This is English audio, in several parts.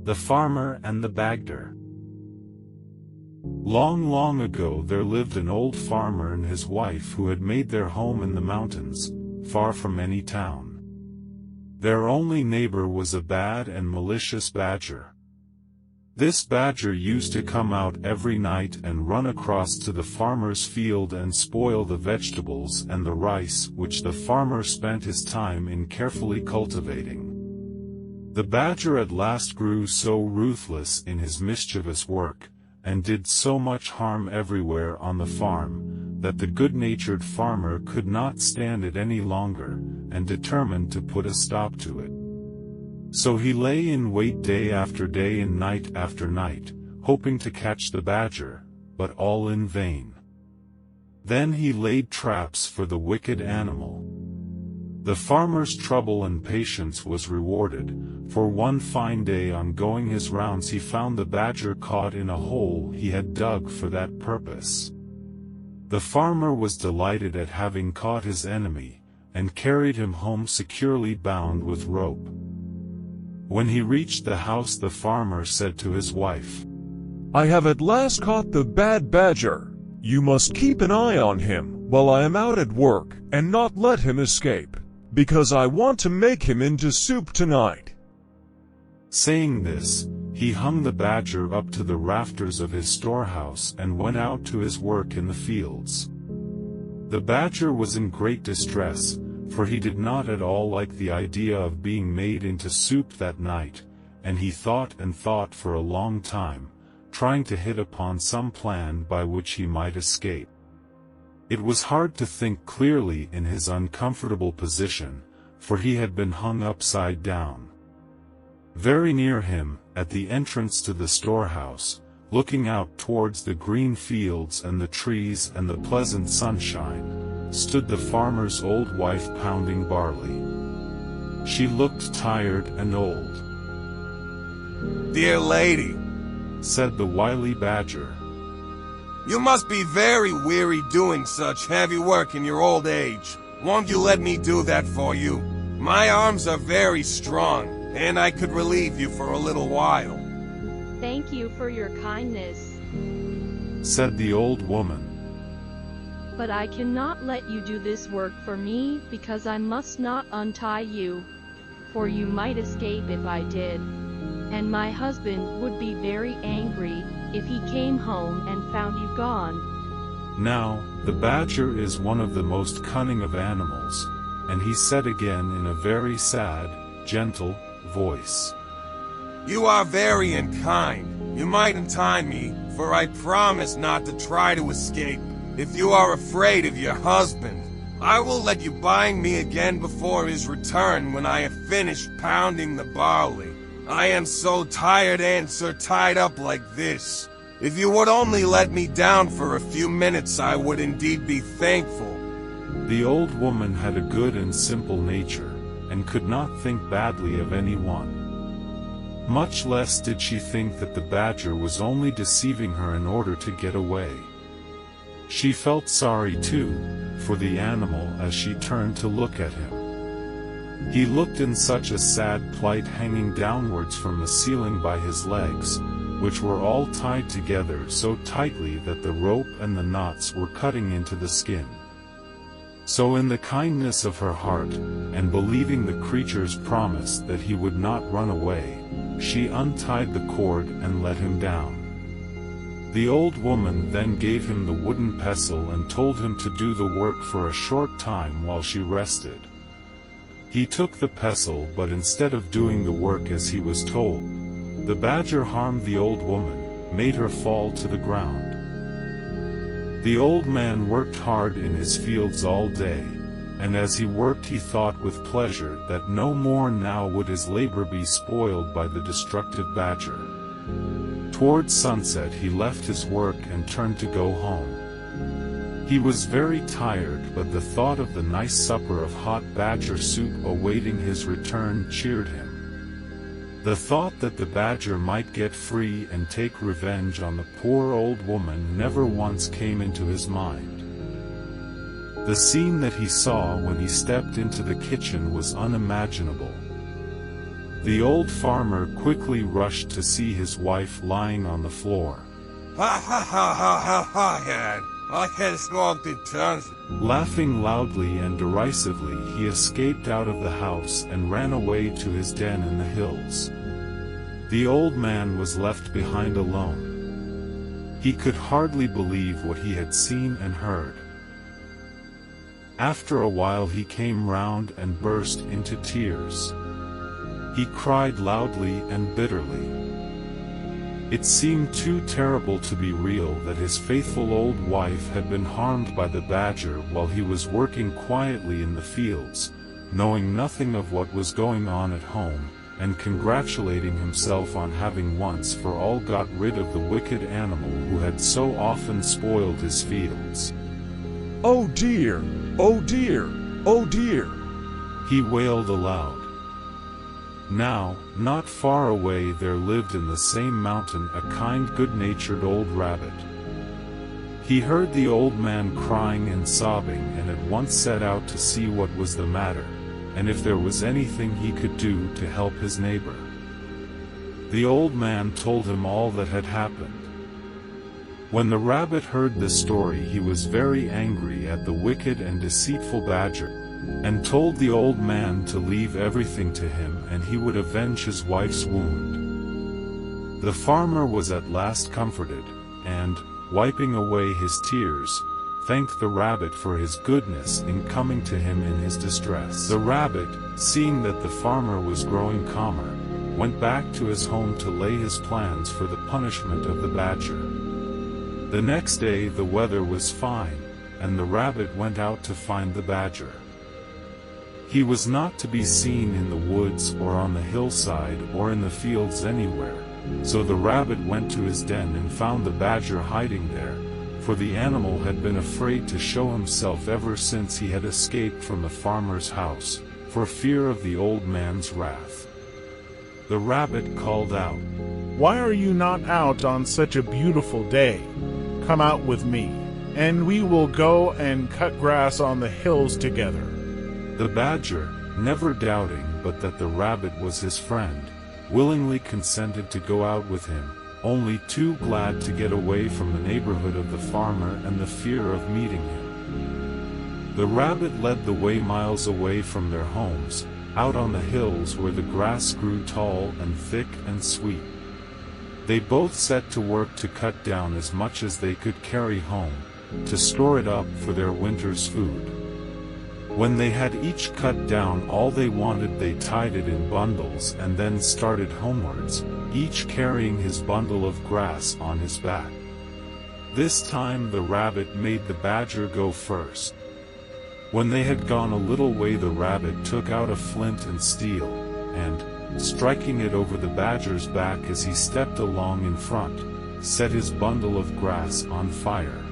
The Farmer and the Bagder. Long, long ago there lived an old farmer and his wife who had made their home in the mountains, far from any town. Their only neighbor was a bad and malicious badger. This badger used to come out every night and run across to the farmer's field and spoil the vegetables and the rice which the farmer spent his time in carefully cultivating. The badger at last grew so ruthless in his mischievous work, and did so much harm everywhere on the farm, that the good-natured farmer could not stand it any longer, and determined to put a stop to it. So he lay in wait day after day and night after night, hoping to catch the badger, but all in vain. Then he laid traps for the wicked animal. The farmer's trouble and patience was rewarded, for one fine day on going his rounds he found the badger caught in a hole he had dug for that purpose. The farmer was delighted at having caught his enemy, and carried him home securely bound with rope. When he reached the house the farmer said to his wife, "I have at last caught the bad badger. You must keep an eye on him while I am out at work, and not let him escape, because I want to make him into soup tonight." Saying this, he hung the badger up to the rafters of his storehouse and went out to his work in the fields. The badger was in great distress, for he did not at all like the idea of being made into soup that night, and he thought and thought for a long time, trying to hit upon some plan by which he might escape. It was hard to think clearly in his uncomfortable position, for he had been hung upside down. Very near him, at the entrance to the storehouse, looking out towards the green fields and the trees and the pleasant sunshine, stood the farmer's old wife pounding barley. She looked tired and old. "Dear lady," said the wily badger, "you must be very weary doing such heavy work in your old age. Won't you let me do that for you? My arms are very strong, and I could relieve you for a little while." "Thank you for your kindness," said the old woman. "but I cannot let you do this work for me because I must not untie you, for you might escape if I did, and my husband would be very angry if he came home and found you gone." Now, the badger is one of the most cunning of animals, and he said again in a very sad, gentle voice, "You are very unkind. You might untie me, for I promise not to try to escape. If you are afraid of your husband, I will let you bind me again before his return when I have finished pounding the barley. I am so tired and so tied up like this. If you would only let me down for a few minutes, I would indeed be thankful." The old woman had a good and simple nature, and could not think badly of anyone. Much less did she think that the badger was only deceiving her in order to get away. She felt sorry too, for the animal as she turned to look at him. He looked in such a sad plight, hanging downwards from the ceiling by his legs, which were all tied together so tightly that the rope and the knots were cutting into the skin. So in the kindness of her heart, and believing the creature's promise that he would not run away, she untied the cord and let him down. The old woman then gave him the wooden pestle and told him to do the work for a short time while she rested. He took the pestle, but instead of doing the work as he was told, the badger harmed the old woman, made her fall to the ground. The old man worked hard in his fields all day, and as he worked he thought with pleasure that no more now would his labor be spoiled by the destructive badger. Towards sunset he left his work and turned to go home. He was very tired, but the thought of the nice supper of hot badger soup awaiting his return cheered him. The thought that the badger might get free and take revenge on the poor old woman never once came into his mind. The scene that he saw when he stepped into the kitchen was unimaginable. The old farmer quickly rushed to see his wife lying on the floor. Ha ha ha ha ha ha, Dad. I had swamped tons. Laughing loudly and derisively, he escaped out of the house and ran away to his den in the hills. The old man was left behind alone. He could hardly believe what he had seen and heard. After a while he came round and burst into tears. He cried loudly and bitterly. It seemed too terrible to be real that his faithful old wife had been harmed by the badger while he was working quietly in the fields, knowing nothing of what was going on at home, and congratulating himself on having once for all got rid of the wicked animal who had so often spoiled his fields. "Oh dear! Oh dear! Oh dear!" he wailed aloud. Now, not far away there lived in the same mountain a kind good-natured old rabbit. He heard the old man crying and sobbing and at once set out to see what was the matter, and if there was anything he could do to help his neighbor. The old man told him all that had happened. When the rabbit heard the story, he was very angry at the wicked and deceitful badger, and told the old man to leave everything to him and he would avenge his wife's wound. The farmer was at last comforted, and, wiping away his tears, thanked the rabbit for his goodness in coming to him in his distress. The rabbit, seeing that the farmer was growing calmer, went back to his home to lay his plans for the punishment of the badger. The next day the weather was fine, and the rabbit went out to find the badger. He was not to be seen in the woods or on the hillside or in the fields anywhere, so the rabbit went to his den and found the badger hiding there, for the animal had been afraid to show himself ever since he had escaped from the farmer's house, for fear of the old man's wrath. The rabbit called out, "Why are you not out on such a beautiful day? Come out with me, and we will go and cut grass on the hills together." The badger, never doubting but that the rabbit was his friend, willingly consented to go out with him, only too glad to get away from the neighborhood of the farmer and the fear of meeting him. The rabbit led the way miles away from their homes, out on the hills where the grass grew tall and thick and sweet. They both set to work to cut down as much as they could carry home, to store it up for their winter's food. When they had each cut down all they wanted, they tied it in bundles and then started homewards, each carrying his bundle of grass on his back. This time the rabbit made the badger go first. When they had gone a little way, the rabbit took out a flint and steel, and, striking it over the badger's back as he stepped along in front, set his bundle of grass on fire.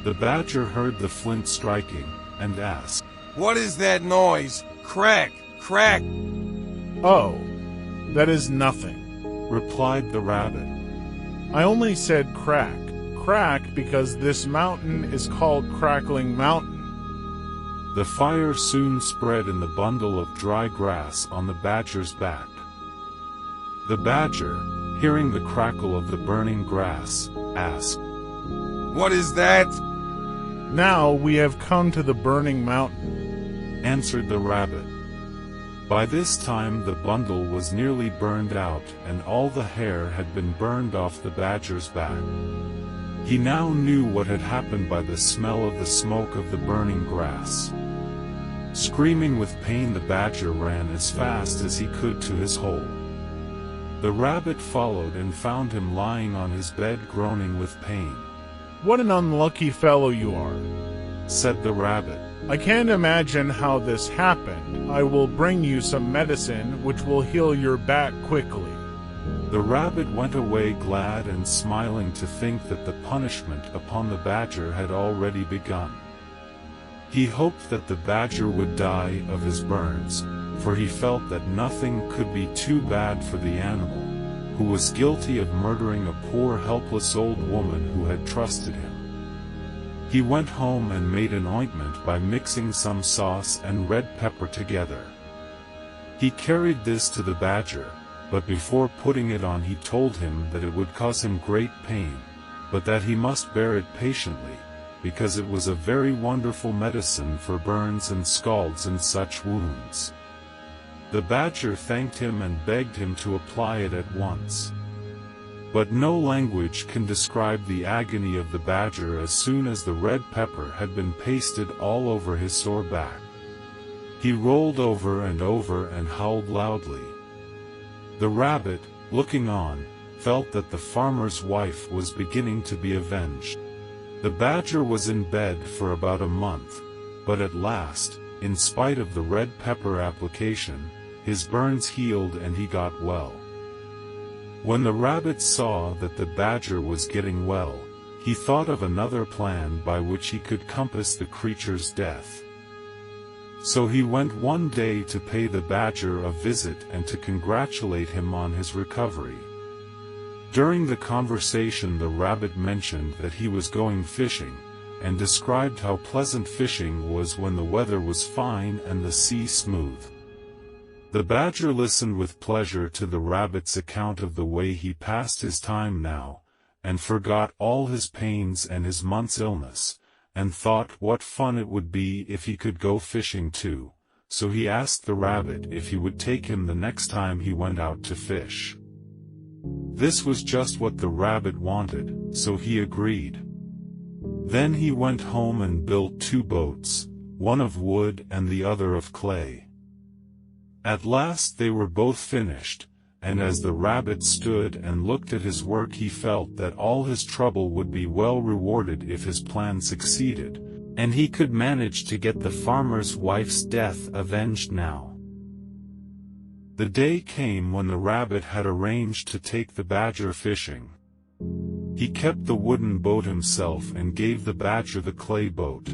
The badger heard the flint striking, and asked, "What is that noise? Crack, crack." "Oh, that is nothing," replied the rabbit. "I only said crack, crack because this mountain is called Crackling Mountain." The fire soon spread in the bundle of dry grass on the badger's back. The badger, hearing the crackle of the burning grass, asked, "What is that?" "Now we have come to the burning mountain," answered the rabbit. By this time the bundle was nearly burned out and all the hair had been burned off the badger's back. He now knew what had happened by the smell of the smoke of the burning grass. Screaming with pain, the badger ran as fast as he could to his hole. The rabbit followed and found him lying on his bed groaning with pain. "What an unlucky fellow you are," said the rabbit. "I can't imagine how this happened. I will bring you some medicine which will heal your back quickly." The rabbit went away glad and smiling to think that the punishment upon the badger had already begun. He hoped that the badger would die of his burns, for he felt that nothing could be too bad for the animal, who was guilty of murdering a poor helpless old woman who had trusted him. He went home and made an ointment by mixing some sauce and red pepper together. He carried this to the badger, but before putting it on he told him that it would cause him great pain, but that he must bear it patiently, because it was a very wonderful medicine for burns and scalds and such wounds. The badger thanked him and begged him to apply it at once. But no language can describe the agony of the badger as soon as the red pepper had been pasted all over his sore back. He rolled over and howled loudly. The rabbit, looking on, felt that the farmer's wife was beginning to be avenged. The badger was in bed for about a month, but at last, in spite of the red pepper application, his burns healed and he got well. When the rabbit saw that the badger was getting well, he thought of another plan by which he could compass the creature's death. So he went one day to pay the badger a visit and to congratulate him on his recovery. During the conversation the rabbit mentioned that he was going fishing, and described how pleasant fishing was when the weather was fine and the sea smooth. The badger listened with pleasure to the rabbit's account of the way he passed his time now, and forgot all his pains and his month's illness, and thought what fun it would be if he could go fishing too, so he asked the rabbit if he would take him the next time he went out to fish. This was just what the rabbit wanted, so he agreed. Then he went home and built 2 boats, one of wood and the other of clay. At last they were both finished, and as the rabbit stood and looked at his work he felt that all his trouble would be well rewarded if his plan succeeded, and he could manage to get the farmer's wife's death avenged now. The day came when the rabbit had arranged to take the badger fishing. He kept the wooden boat himself and gave the badger the clay boat.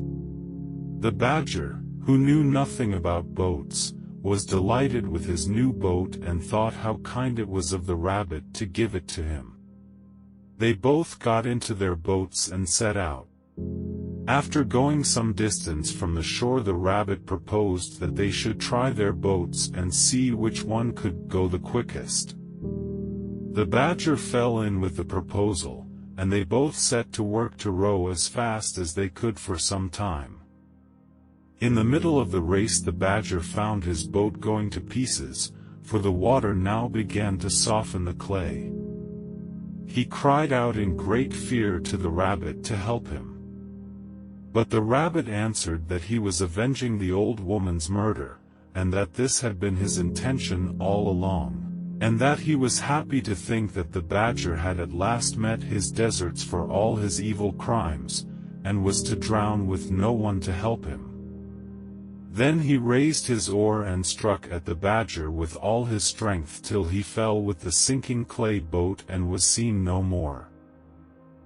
The badger, who knew nothing about boats, was delighted with his new boat and thought how kind it was of the rabbit to give it to him. They both got into their boats and set out. After going some distance from the shore the rabbit proposed that they should try their boats and see which one could go the quickest. The badger fell in with the proposal, and they both set to work to row as fast as they could for some time. In the middle of the race the badger found his boat going to pieces, for the water now began to soften the clay. He cried out in great fear to the rabbit to help him. But the rabbit answered that he was avenging the old woman's murder, and that this had been his intention all along, and that he was happy to think that the badger had at last met his deserts for all his evil crimes, and was to drown with no one to help him. Then he raised his oar and struck at the badger with all his strength till he fell with the sinking clay boat and was seen no more.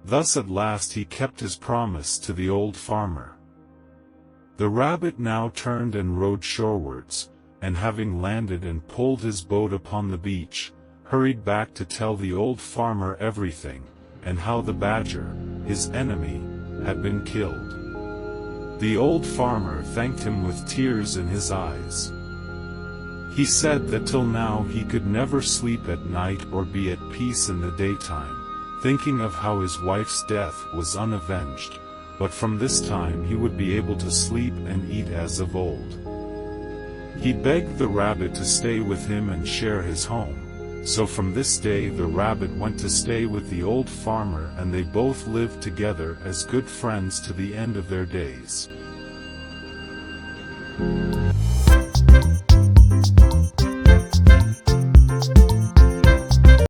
Thus at last he kept his promise to the old farmer. The rabbit now turned and rowed shorewards, and having landed and pulled his boat upon the beach, hurried back to tell the old farmer everything, and how the badger, his enemy, had been killed. The old farmer thanked him with tears in his eyes. He said that till now he could never sleep at night or be at peace in the daytime, thinking of how his wife's death was unavenged, but from this time he would be able to sleep and eat as of old. He begged the rabbit to stay with him and share his home, so from this day the rabbit went to stay with the old farmer and they both lived together as good friends to the end of their days.